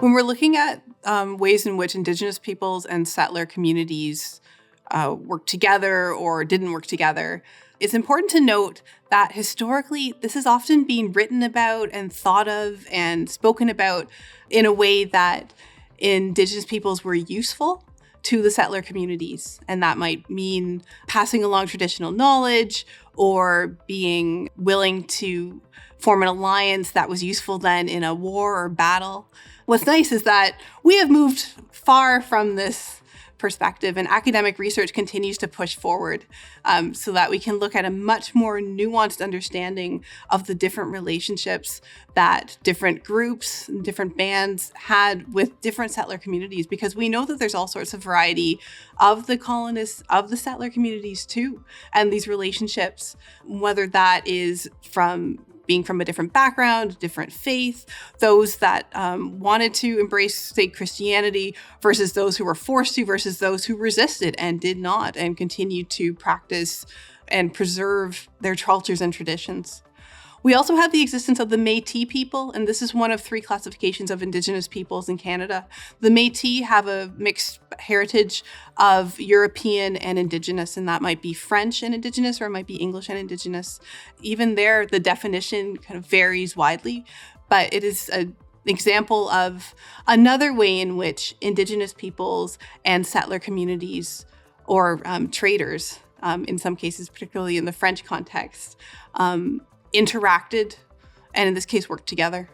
When we're looking at ways in which Indigenous peoples and settler communities work together or didn't work together, it's important to note that historically, this has often been written about and thought of and spoken about in a way that Indigenous peoples were useful to the settler communities. And that might mean passing along traditional knowledge or being willing to form an alliance that was useful then in a war or battle. What's nice is that we have moved far from this perspective, and academic research continues to push forward so that we can look at a much more nuanced understanding of the different relationships that different groups and different bands had with different settler communities, because we know that there's all sorts of variety of the colonists, of the settler communities too, and these relationships, whether that is from being from a different background, different faith, those that wanted to embrace, say, Christianity versus those who were forced to, versus those who resisted and did not and continued to practice and preserve their cultures and traditions. We also have the existence of the Métis people, and this is one of three classifications of Indigenous peoples in Canada. The Métis have a mixed heritage of European and Indigenous, and that might be French and Indigenous, or it might be English and Indigenous. Even there, the definition kind of varies widely, but it is an example of another way in which Indigenous peoples and settler communities, or traders, in some cases, particularly in the French context, interacted, and in this case, worked together.